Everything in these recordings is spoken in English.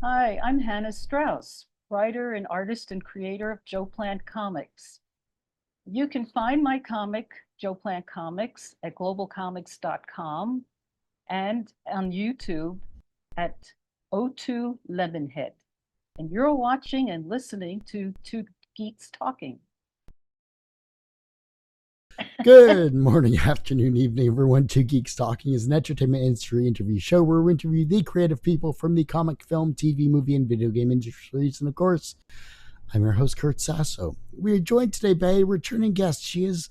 Hi, I'm Hanna Strauss, writer and artist and creator of Joe Plant Comix. You can find my comic, Joe Plant Comix, at globalcomics.com and on YouTube at O2 Lemonhead. And you're watching and listening to Two Geeks Talking. Good morning, afternoon, evening, everyone. Two Geeks Talking is an entertainment industry interview show where we interview the creative people from the comic, film, TV, movie, and video game industries. And of course, I'm your host, Kurt Sasso. We are joined today by a returning guest. She has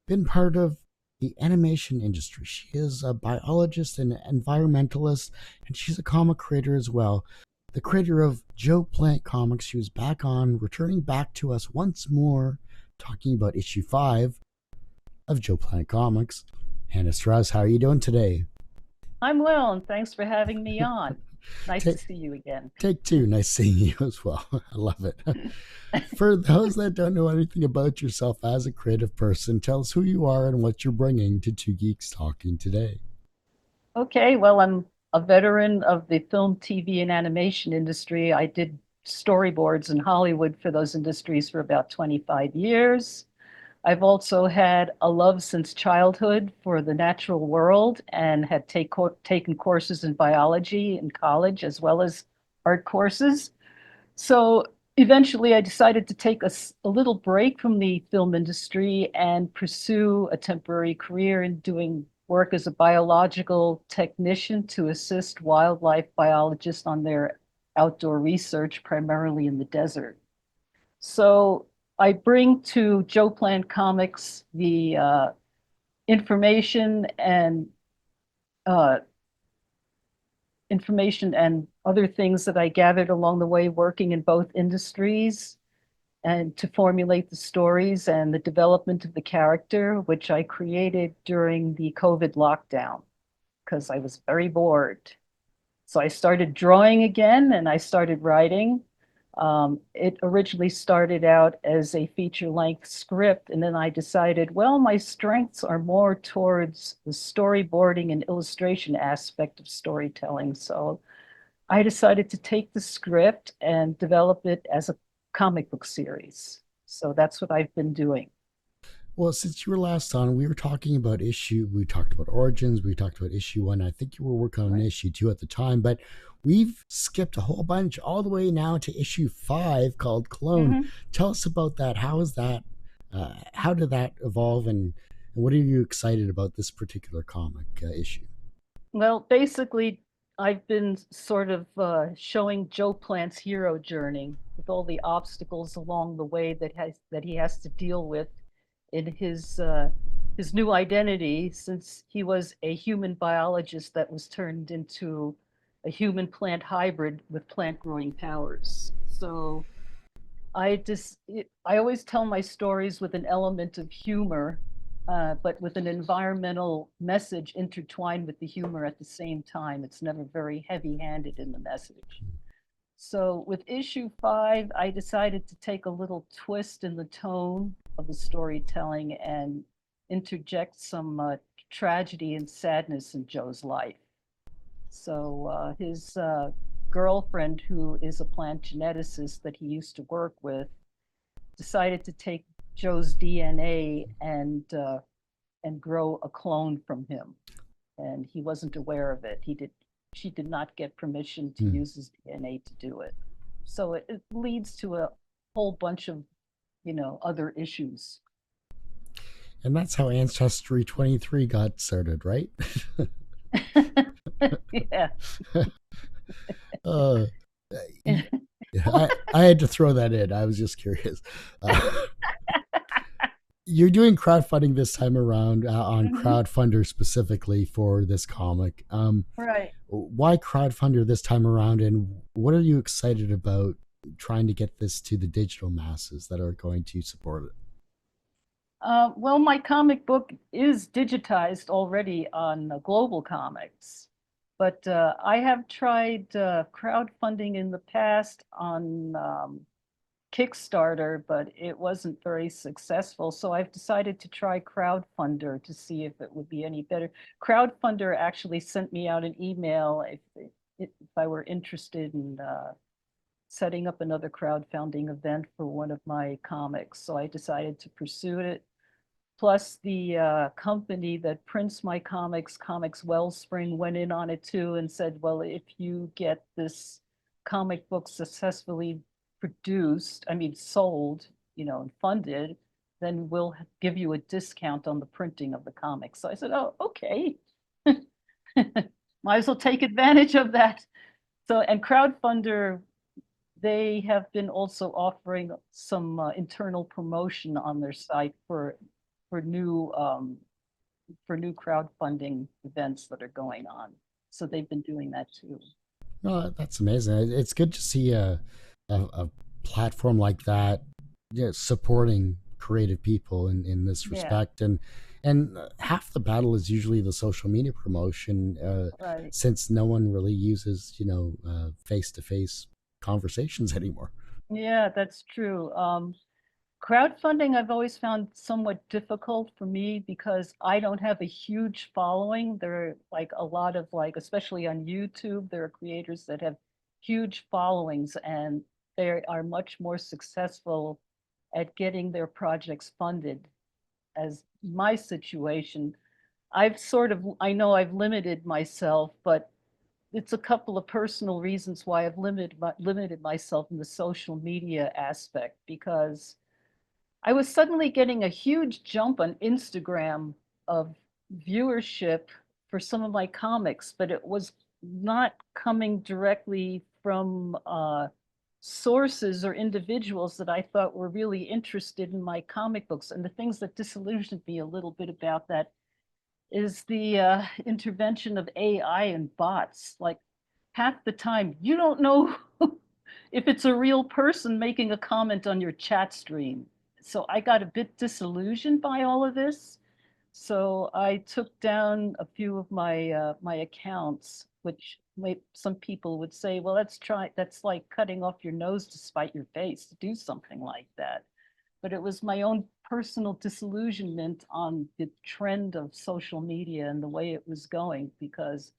been part of the animation industry. She is a biologist and environmentalist, and she's a comic creator as well. The creator of Joe Plant Comix. She was back on, returning back to us once more, talking about issue 5 of Joe Plant Comix. Hanna Strauss, how are you doing today? I'm well, and thanks for having me on. Nice to Take, see you again. take two. Nice seeing you as well. I love it. For those that don't know anything about yourself as a creative person, tell us who you are and what you're bringing to Two Geeks Talking today. Okay, well, I'm a veteran of the film, TV, and animation industry. I did storyboards in Hollywood for those industries for about 25 years. I've also had a love since childhood for the natural world and had taken courses in biology in college as well as art courses. So eventually I decided to take a little break from the film industry and pursue a temporary career in doing work as a biological technician to assist wildlife biologists on their outdoor research, primarily in the desert. So I bring to Joe Plant Comix the information and uh, information and other things that I gathered along the way working in both industries and to formulate the stories and the development of the character, which I created during the COVID lockdown because I was very bored. So I started drawing again and I started writing. It originally started out as a feature-length script, and then I decided, well, my strengths are more towards the storyboarding and illustration aspect of storytelling. So I decided to take the script and develop it as a comic book series. So that's what I've been doing. Well, since you were last on, we were talking about we talked about Origins, we talked about issue 1. I think you were working on Right. issue 2 at the time, but we've skipped a whole bunch all the way now to issue 5 called Clone. Mhm. Tell us about that. How is that? How did that evolve, and what are you excited about this particular comic issue? Well, basically, I've been sort of showing Joe Plant's hero journey with all the obstacles along the way that he has to deal with in his new identity, since he was a human biologist that was turned into a human plant hybrid with plant growing powers. So I always tell my stories with an element of humor, but with an environmental message intertwined with the humor at the same time. It's never very heavy-handed in the message. So with issue 5, I decided to take a little twist in the tone of the storytelling and interject some tragedy and sadness in Joe's life. So his girlfriend, who is a plant geneticist that he used to work with, decided to take Joe's DNA and grow a clone from him, and he wasn't aware of it. She did not get permission to Hmm. use his DNA to do it. So it leads to a whole bunch of other issues. And that's how Ancestry 23 got started, right? Yeah. uh, I had to throw that in. I was just curious. Uh, you're doing crowdfunding this time around on Mhm. Crowdfundr specifically for this comic. Right. Why Crowdfundr this time around, and what are you excited about trying to get this to the digital masses that are going to support it? Well, my comic book is digitized already on Global Comics, but I have tried crowdfunding in the past on Kickstarter, but it wasn't very successful. So I've decided to try Crowdfundr to see if it would be any better. Crowdfundr actually sent me out an email. if I were interested in setting up another crowdfunding event for one of my comics. So I decided to pursue it. Plus, the company that prints my comics, Comics Wellspring, went in on it too and said, well, if you get this comic book successfully produced, I mean, sold, and funded, then we'll give you a discount on the printing of the comics. So I said, oh, okay. Might as well take advantage of that. So, and Crowdfundr, they have been also offering some internal promotion on their site for new crowdfunding events that are going on. So they've been doing that too. No, that's amazing. It's good to see a platform like that, supporting creative people in this Yeah, respect. And half the battle is usually the social media promotion, right. since no one really uses face to face conversations anymore. Yeah, that's true. Crowdfunding, I've always found somewhat difficult for me because I don't have a huge following. There are like a lot of like, especially on YouTube, there are creators that have huge followings and they are much more successful at getting their projects funded as my situation. I know I've limited myself, but it's a couple of personal reasons why I've limited myself in the social media aspect because I was suddenly getting a huge jump on Instagram of viewership for some of my comics, but it was not coming directly from sources or individuals that I thought were really interested in my comic books. And the things that disillusioned me a little bit about that is the intervention of AI and bots. Like half the time, you don't know if it's a real person making a comment on your chat stream. So I got a bit disillusioned by all of this. So I took down a few of my accounts, which some people would say, well, that's like cutting off your nose to spite your face to do something like that. But it was my own personal disillusionment on the trend of social media and the way it was going, because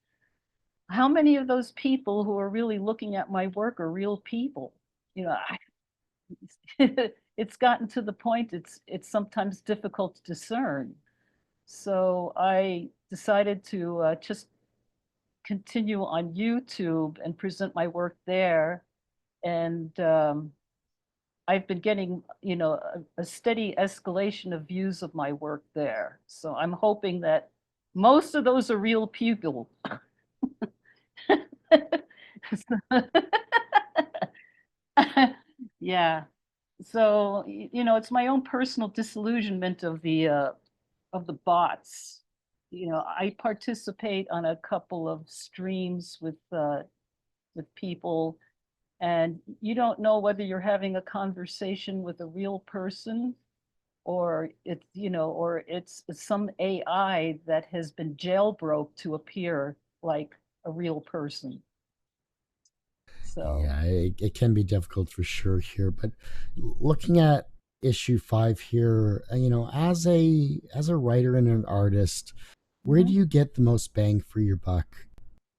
how many of those people who are really looking at my work are real people? You know, it's gotten to the point it's sometimes difficult to discern. So I decided to just continue on YouTube and present my work there. And I've been getting, a steady escalation of views of my work there. So I'm hoping that most of those are real people. Yeah. So, it's my own personal disillusionment of the bots. I participate on a couple of streams with people, and you don't know whether you're having a conversation with a real person or it's some AI that has been jailbroke to appear like a real person. So, Yeah, it can be difficult for sure here. But looking at issue 5 here, as a writer and an artist, where do mhm. you get the most bang for your buck?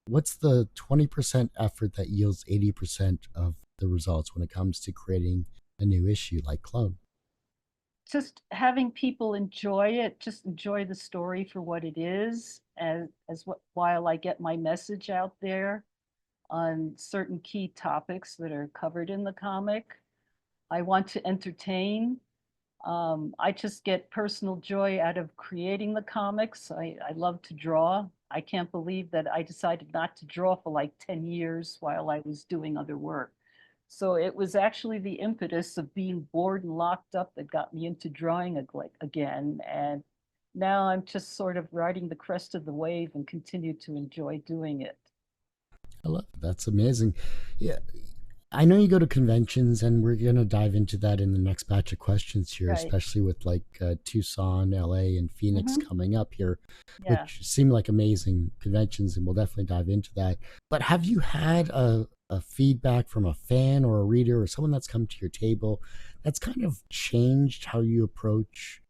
What's the 20% effort that yields 80% of the results when it comes to creating a new issue like Clone? Just having people enjoy it, just enjoy the story for what it is, while I get my message out there on certain key topics that are covered in the comic. I want to entertain. I just get personal joy out of creating the comics. I love to draw. I can't believe that I decided not to draw for like 10 years while I was doing other work. So it was actually the impetus of being bored and locked up that got me into drawing again. And now I'm just sort of riding the crest of the wave and continue to enjoy doing it. I love it. That's amazing. Yeah, I know you go to conventions, and we're going to dive into that in the next batch of questions here, Right. especially with like Tucson, LA, and Phoenix Hmm. coming up here, Yeah. which seem like amazing conventions, and we'll definitely dive into that. But have you had a feedback from a fan or a reader or someone that's come to your table that's kind of changed how you approach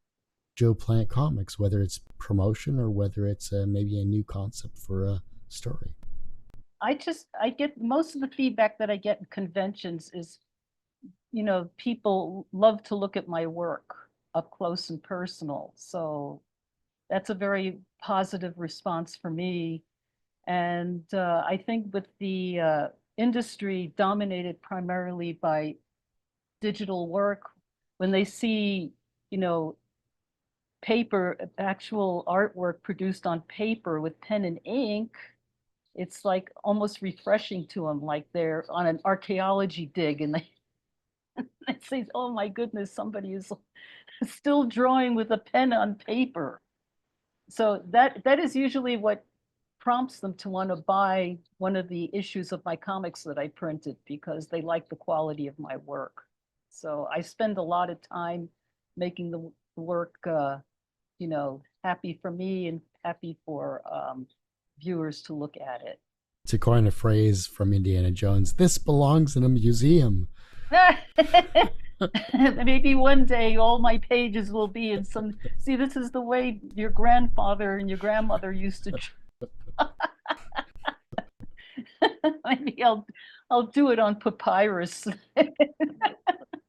Joe Plant comics, whether it's promotion or whether it's maybe a new concept for a story? I get most of the feedback that I get in conventions is, people love to look at my work up close and personal. So that's a very positive response for me. And I think with the industry dominated primarily by digital work, when they see, you know, paper, actual artwork produced on paper with pen and ink, it's like almost refreshing to them, like they're on an archaeology dig and they, they say, oh my goodness, somebody is still drawing with a pen on paper. So that is usually what prompts them to want to buy one of the issues of my comics that I printed because they like the quality of my work. So I spend a lot of time making the work, happy for me and happy for viewers to look at it. To coin a phrase from Indiana Jones, this belongs in a museum. Maybe one day all my pages will be in some. See, this is the way your grandfather and your grandmother used to. Maybe I'll do it on papyrus.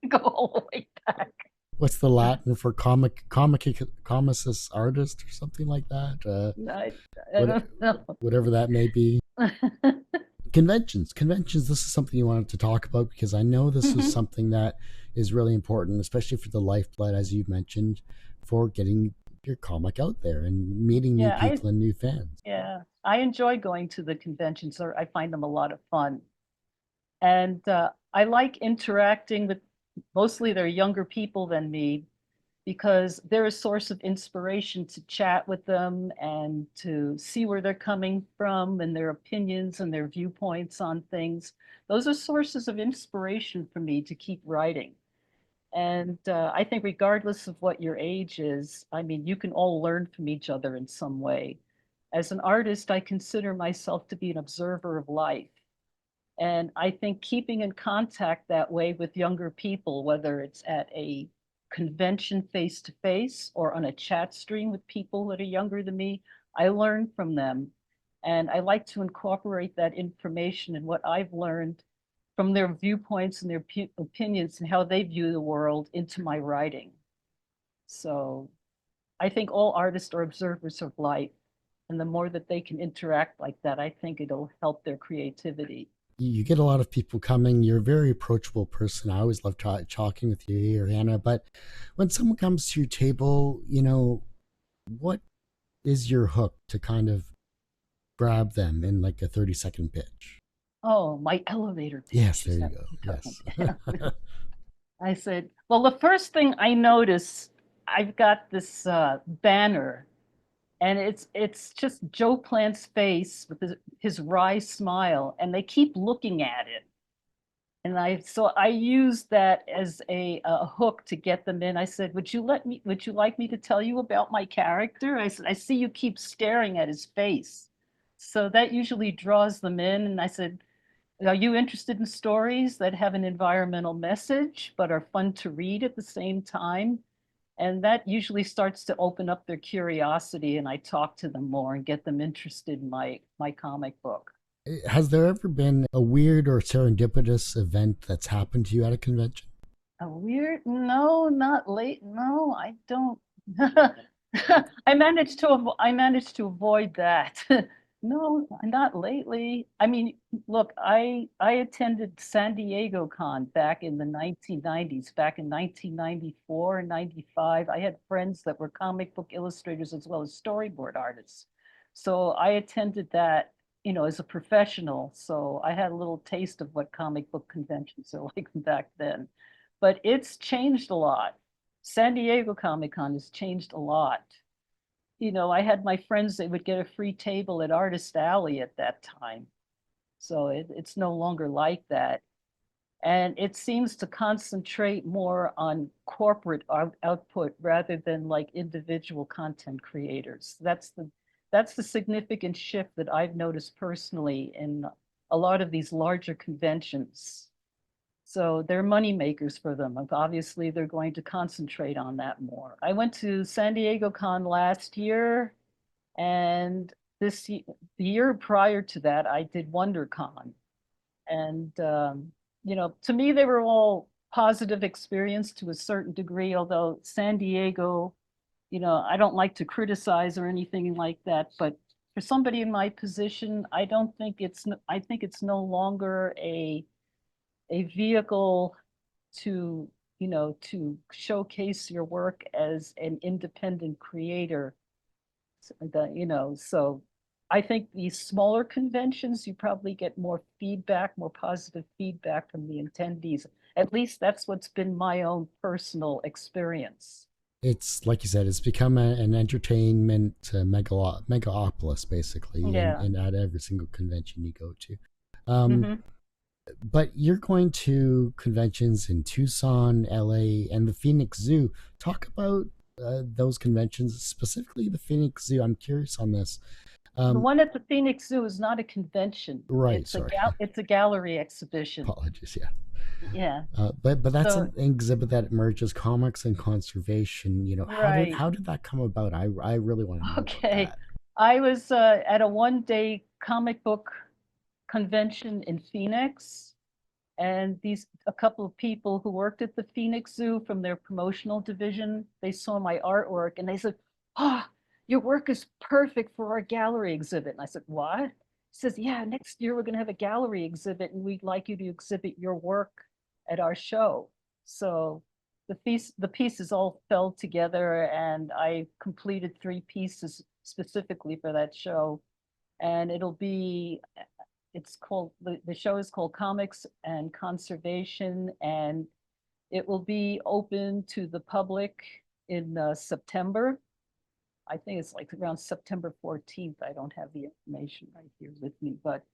Go all the way back. What's the Latin for comicus artist or something like that? I don't know. Whatever that may be. Conventions. This is something you wanted to talk about because I know this is something that is really important, especially for the lifeblood, as you've mentioned, for getting your comic out there and meeting new people and new fans. Yeah, I enjoy going to the conventions. I find them a lot of fun. And I like interacting with, mostly they're younger people than me, because they're a source of inspiration to chat with them and to see where they're coming from and their opinions and their viewpoints on things. Those are sources of inspiration for me to keep writing. And I think regardless of what your age is, I mean, you can all learn from each other in some way. As an artist, I consider myself to be an observer of life. And I think keeping in contact that way with younger people, whether it's at a convention face to face or on a chat stream with people that are younger than me, I learn from them. And I like to incorporate that information and what I've learned from their viewpoints and their opinions and how they view the world into my writing. So I think all artists are observers of life. And the more that they can interact like that, I think it'll help their creativity. You get a lot of people coming. You're a very approachable person. I always love talking with you here, Hannah. But when someone comes to your table, what is your hook to kind of grab them in like a 30-second pitch? Oh, my elevator pitch. Yes, there you go. Yes. I said, well, the first thing I notice, I've got this banner, and it's just Joe Plant's face with his wry smile, and they keep looking at it. And I used that as a hook to get them in. I said, would you like me to tell you about my character? I said, I see you keep staring at his face. So that usually draws them in. And I said, are you interested in stories that have an environmental message but are fun to read at the same time? And that usually starts to open up their curiosity, and I talk to them more and get them interested in my comic book. Has there ever been a weird or serendipitous event that's happened to you at a convention? A weird? No, not late. No, I don't. I managed to avoid that. No, not lately. I mean, look, I attended San Diego Con back in the 1990s, back in 1994 and 95. I had friends that were comic book illustrators as well as storyboard artists. So I attended that, as a professional. So I had a little taste of what comic book conventions are like back then. But it's changed a lot. San Diego Comic Con has changed a lot. I had my friends, they would get a free table at Artist Alley at that time. So it's no longer like that. And it seems to concentrate more on corporate output rather than like individual content creators. That's the significant shift that I've noticed personally in a lot of these larger conventions. So they're money makers for them. Obviously, they're going to concentrate on that more. I went to San Diego Con last year, and the year prior to that, I did WonderCon. And, to me, they were all positive experience to a certain degree, although San Diego, I don't like to criticize or anything like that, but for somebody in my position, I think it's no longer a vehicle to, to showcase your work as an independent creator. So I think these smaller conventions, you probably get more feedback, more positive feedback from the attendees. At least that's what's been my own personal experience. It's like you said, it's become an entertainment megapolis, basically, Yeah. and at every single convention you go to. Um, Hmm. but you're going to conventions in Tucson, LA, and the Phoenix Zoo. Talk about those conventions, specifically the Phoenix Zoo. I'm curious on this. The Um, one at the Phoenix Zoo is not a convention. right, sorry. It's a gallery exhibition. Apologies, yeah. Yeah. But that's So an exhibit that merges comics and conservation. right. How did that come about? I really want to know about Okay. that. I was at a 1 day comic book convention in Phoenix, and a couple of people who worked at the Phoenix Zoo from their promotional division, they saw my artwork and they said, "Ah, your work is perfect for our gallery exhibit." And I said, "What?" He says, "Yeah, next year we're going to have a gallery exhibit and we'd like you to exhibit your work at our show." So the pieces all fell together and I completed 3 pieces specifically for that show. And it's called, the show is called Comics and Conservation, and it will be open to the public in September. I think it's like around September 14th. I don't have the information right here with me, but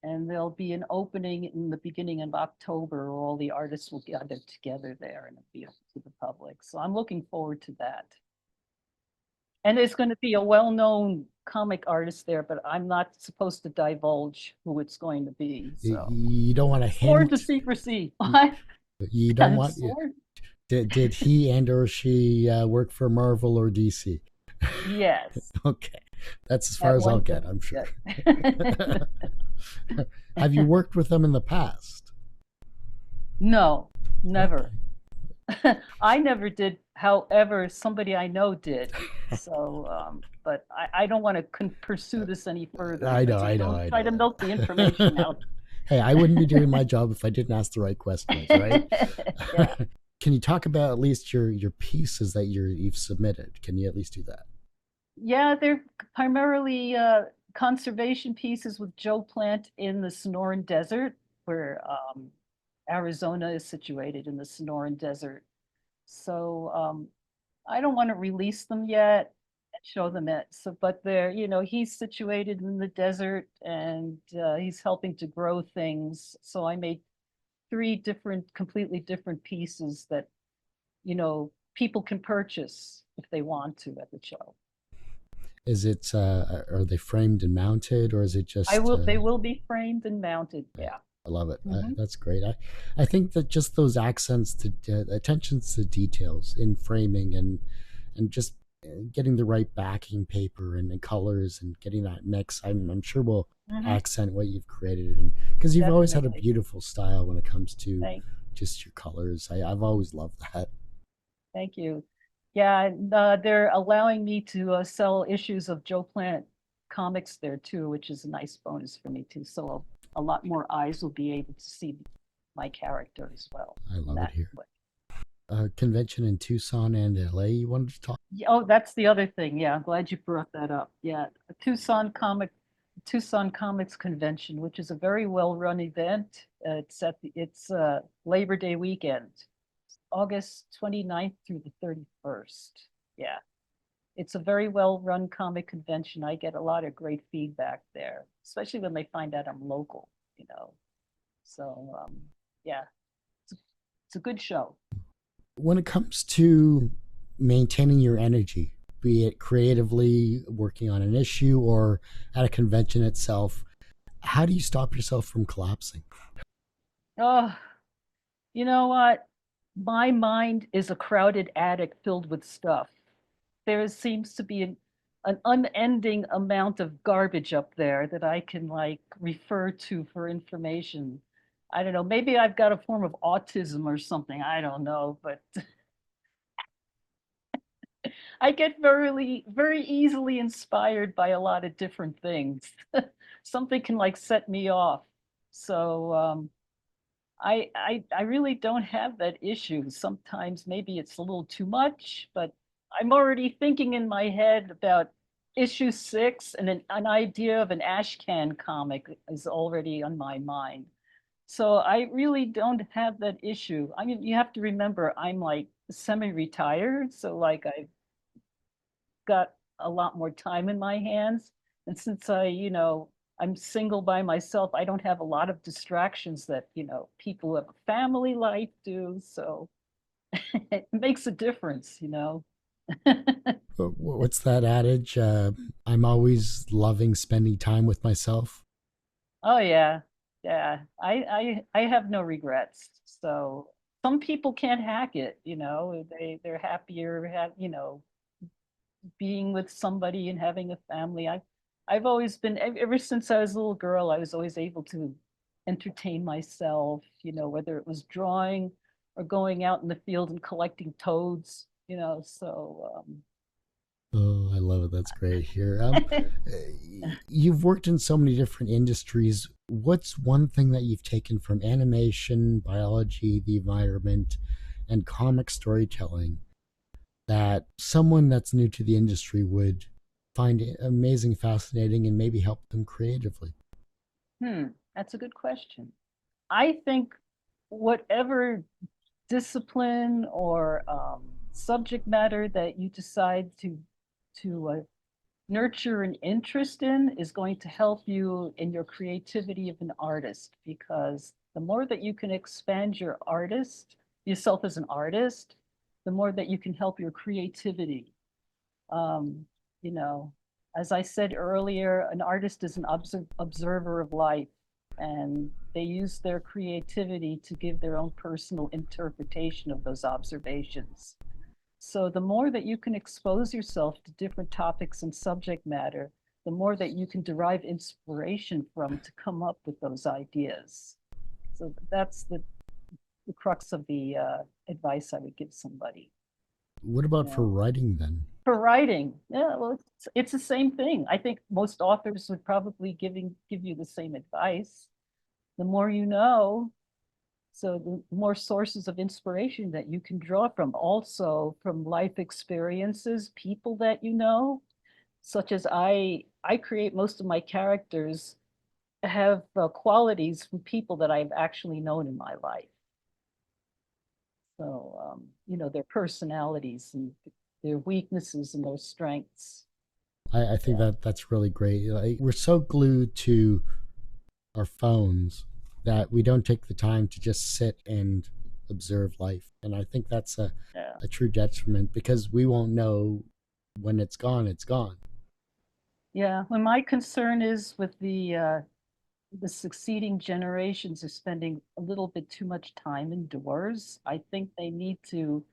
and there'll be an opening in the beginning of October where all the artists will gather together there and it'll be open to the public. So I'm looking forward to that. And there's going to be a well-known comic artist there, but I'm not supposed to divulge who it's going to be. So You don't want to sworn to hint. secrecy. You don't I'm want. sworn. Did he and or she work for Marvel or DC? Yes, Okay, that's as far at as I'll one get, point. I'm sure. Yeah. Have you worked with them in the past? No, Okay. never. I never did. However, somebody I know did. So, but I don't want to pursue this any further. I know, So I know, don't I try to know. milk the information out. Hey, I wouldn't be doing my job if I didn't ask the right questions, right? Yeah. Can you talk about at least your pieces that you've submitted? Can you at least do that? Yeah, they're primarily conservation pieces with Joe Plant in the Sonoran Desert, where Arizona is situated in the Sonoran Desert. So I don't want to release them yet and show them it. So, but he's situated in the desert and he's helping to grow things. So I made 3 different, completely different pieces that, people can purchase if they want to at the show. Is it are they framed and mounted, or is it just They will be framed and mounted. Yeah. I love it. Hmm. That's great. I think that just those accents to attentions to details in framing and just getting the right backing paper and colors and getting that mix, I'm sure will Hmm. accent what you've created. And because you've always had a Definitely. beautiful style when it comes to Thank, just your colors. I've always loved that. thank you. Yeah, and, they're allowing me to sell issues of Joe Plant comics there too, which is a nice bonus for me too. So a lot more eyes will be able to see my character as well I in love it that here. way. Convention in Tucson and LA. You wanted to talk? Yeah, oh, that's the other thing. Yeah, I'm glad you brought that up. Yeah, Tucson Comics Convention, which is a very well-run event. It's Labor Day weekend, August 29th through the 31st. Yeah, it's a very well-run comic convention. I get a lot of great feedback there, especially when they find out I'm local, you know. So yeah, it's a good show. When it comes to maintaining your energy, be it creatively working on an issue or at a convention itself, how do you stop yourself from collapsing? Oh, you know what? My mind is a crowded attic filled with stuff. There seems to be an unending amount of garbage up there that I can like refer to for information. I don't know, maybe I've got a form of autism or something. I don't know, but I get very easily inspired by a lot of different things. Something can like set me off. So I really don't have that issue. Sometimes maybe it's a little too much, but I'm already thinking in my head about issue 6, and an idea of an ash can comic is already on my mind. So I really don't have that issue. I mean, you have to remember I'm like semi-retired, so like I've got a lot more time in my hands. And since I'm single by myself, I don't have a lot of distractions that, people who have a family life do. So it makes a difference. What's that adage? I'm always loving spending time with myself. Oh yeah. Yeah. I have no regrets. So some people can't hack it. They're happier being with somebody and having a family. I've always been, ever since I was a little girl, I was always able to entertain myself, whether it was drawing or going out in the field and collecting toads. So Oh, I love it. That's great here. You've worked in so many different industries. What's one thing that you've taken from animation, biology, the environment, and comic storytelling that someone that's new to the industry would find amazing, fascinating, and maybe help them creatively? hmm, that's a good question. I think whatever discipline or subject matter that you decide to nurture an interest in is going to help you in your creativity of an artist, because the more that you can expand yourself as an artist, the more that you can help your creativity. Um, you know, as I said earlier, an artist is an observer of life, and they use their creativity to give their own personal interpretation of those observations. So the more that you can expose yourself to different topics and subject matter, the more that you can derive inspiration from to come up with those ideas. So that's the crux of the advice I would give somebody. What You about for know, writing then? for writing, yeah, well, it's the same thing. I think most authors would probably give you the same advice. The more you know, so the more sources of inspiration that you can draw from, also from life experiences, people that you know, such as I create most of my characters have qualities from people that I've actually known in my life. So, their personalities and their weaknesses and their strengths. I think Yeah. that that's really great. Like, we're so glued to our phones that we don't take the time to just sit and observe life. And I think that's Yeah. a true detriment because we won't know when it's gone, it's gone. Yeah. Well, my concern is with the succeeding generations are spending a little bit too much time indoors. I think they need to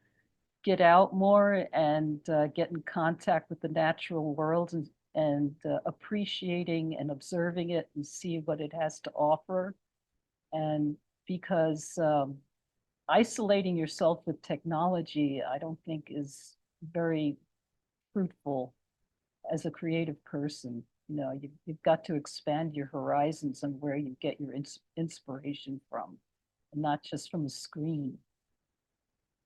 get out more and get in contact with the natural world, and appreciating and observing it and see what it has to offer. And because isolating yourself with technology, I don't think is very fruitful as a creative person. You've got to expand your horizons and where you get your inspiration from, and not just from a screen.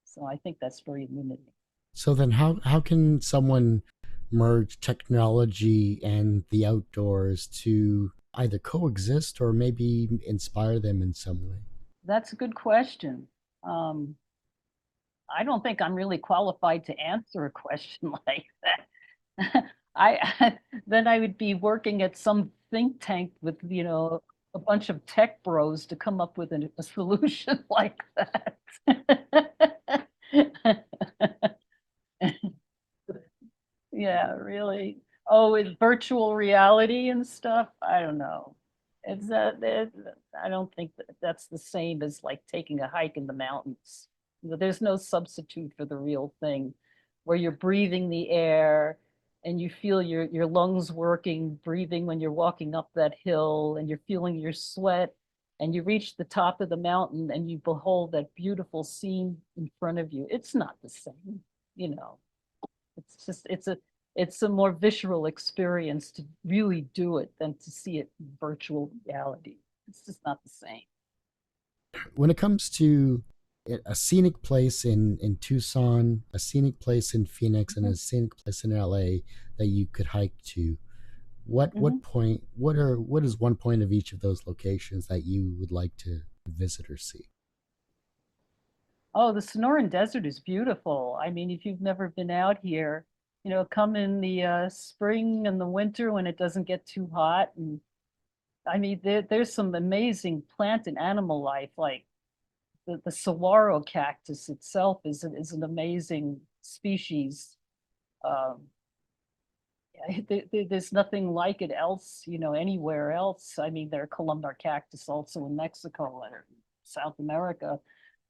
So I think that's very limiting. So then how can someone merge technology and the outdoors to either coexist or maybe inspire them in some way? That's a good question. Um, I don't think I'm really qualified to answer a question like that. I then I would be working at some think tank with, a bunch of tech bros to come up with a solution like that. Yeah, really. Oh, with virtual reality and stuff, I don't know. I don't think that's the same as like taking a hike in the mountains. There's no substitute for the real thing, where you're breathing the air and you feel your lungs working, breathing when you're walking up that hill, and you're feeling your sweat, and you reach the top of the mountain and you behold that beautiful scene in front of you. It's not the same, you know. It's just it's a more visceral experience to really do it than to see it in virtual reality. It's just not the same. When it comes to a scenic place in Tucson, a scenic place in Phoenix, and a scenic place in LA that you could hike to, what is one point of each of those locations that you would like to visit or see? Oh, the Sonoran Desert is beautiful. I mean, if you've never been out here, come in the spring and the winter when it doesn't get too hot. And I mean, there's some amazing plant and animal life, like the saguaro cactus itself is an amazing species. Um, there's nothing like it else, anywhere else. I mean, there are columnar cactus also in Mexico or South America,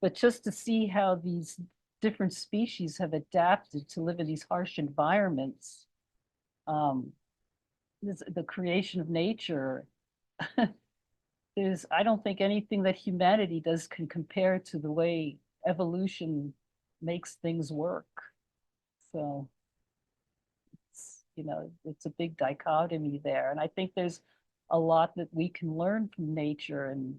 but just to see how these different species have adapted to live in these harsh environments, um, the creation of nature, I don't think anything that humanity does can compare to the way evolution makes things work. So it's a big dichotomy there. And I think there's a lot that we can learn from nature and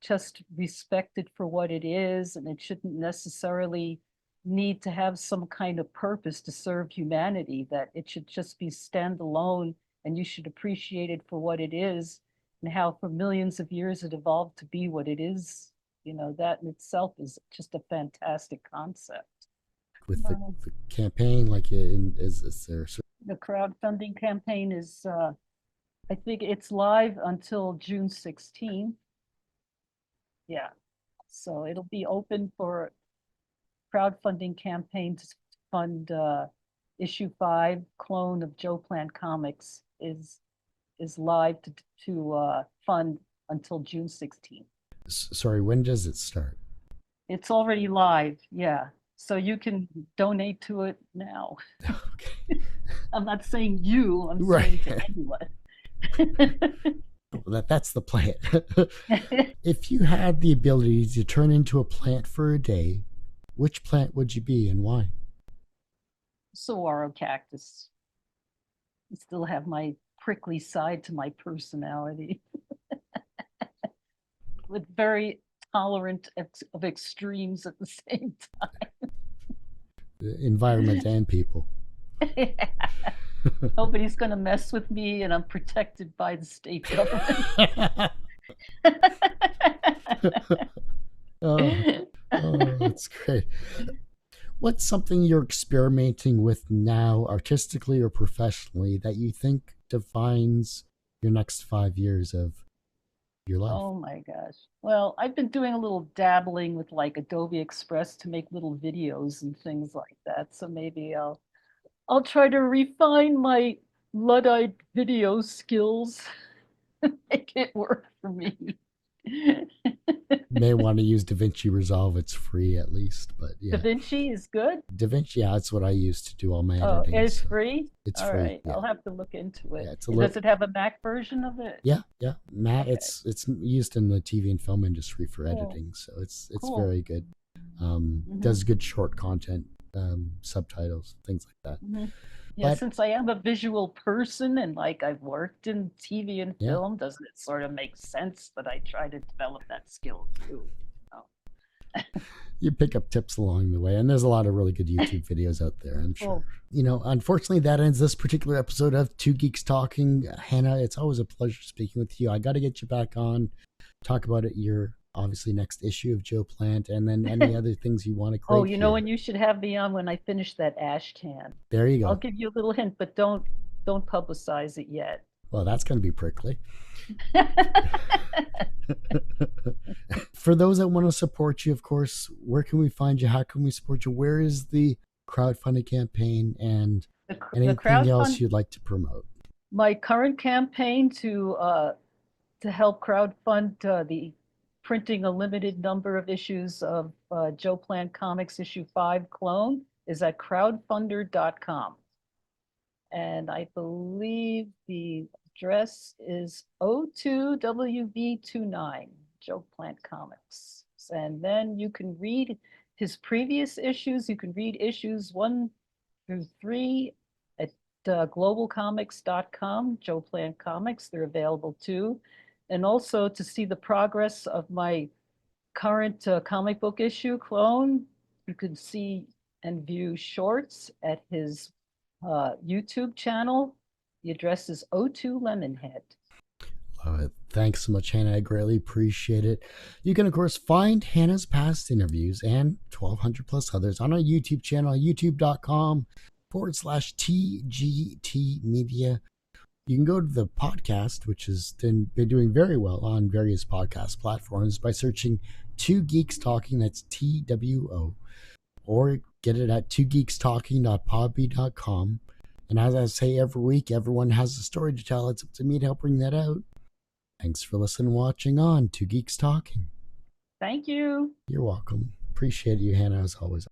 just respect it for what it is. And it shouldn't necessarily need to have some kind of purpose to serve humanity, that it should just be standalone and you should appreciate it for what it is and how for millions of years it evolved to be what it is. That in itself is just a fantastic concept. With the campaign, is there The crowdfunding campaign is, I think it's live until June 16th. Yeah. So it'll be open for crowdfunding campaign to fund issue 5, clone of Joe Plant Comix is live to fund until June 16th. Sorry, when does it start? It's already live, yeah. So you can donate to it now. Okay. I'm not saying you, I'm Right. saying to anyone. That's the plan. If you had the ability to turn into a plant for a day, which plant would you be and why? Saguaro cactus. I still have my prickly side to my personality. With very tolerant of extremes at the same time. The environment and people. Nobody's going to mess with me, and I'm protected by the state government. That's great. What's something you're experimenting with now, artistically or professionally, that you think defines your next 5 years of your life? Oh my gosh. Well, I've been doing a little dabbling with like Adobe Express to make little videos and things like that. So maybe I'll try to refine my Luddite video skills, make it work for me. May want to use DaVinci Resolve. It's free at least, but yeah. DaVinci is good? DaVinci, yeah, that's what I use to do all my editing. It's free? It's all free. Right. Yeah. I'll have to look into it. Yeah, Does it have a Mac version of it? Yeah. Matt, Okay. it's used in the TV and film industry for editing, so it's Cool. very good. Does good short content, subtitles, things like that. Mm-hmm. Yeah, But since I am a visual person and like I've worked in TV and Yeah. film, doesn't it sort of make sense that I try to develop that skill too? you pick up tips along the way, and there's a lot of really good YouTube videos out there, I'm sure. Unfortunately, that ends this particular episode of Two Geeks Talking. Hannah, it's always a pleasure speaking with you. I got to get you back on, talk about your obviously next issue of Joe Plant, and then any other things you want to create. When you should have me on when I finish that ash can. There you go. I'll give you a little hint, but don't publicize it yet. Well, that's going to be prickly. For those that want to support you, of course, where can we find you? How can we support you? Where is the crowdfunding campaign and anything else you'd like to promote? My current campaign to help crowdfund the printing a limited number of issues of Joe Plant Comix Issue 5 clone is at crowdfundr.com. and I believe the address is 02WV29, Joe Plant Comix. And then you can read his previous issues. You can read issues 1 through 3 at globalcomics.com, Joe Plant Comix. They're available too. And also to see the progress of my current comic book issue clone, you can see and view shorts at his YouTube channel. The address is O2 Lemonhead. Love it. Thanks so much, Hannah. I greatly appreciate it. You can, of course, find Hannah's past interviews and 1,200 plus others on our YouTube channel, youtube.com/TGT Media. You can go to the podcast, which has been doing very well on various podcast platforms by searching Two Geeks Talking, that's TWO, or get it at twogeekstalking.podbean.com. And as I say every week, everyone has a story to tell. It's up to me to help bring that out. Thanks for listening and watching on Two Geeks Talking. Thank you. You're welcome. Appreciate you, Hannah, as always.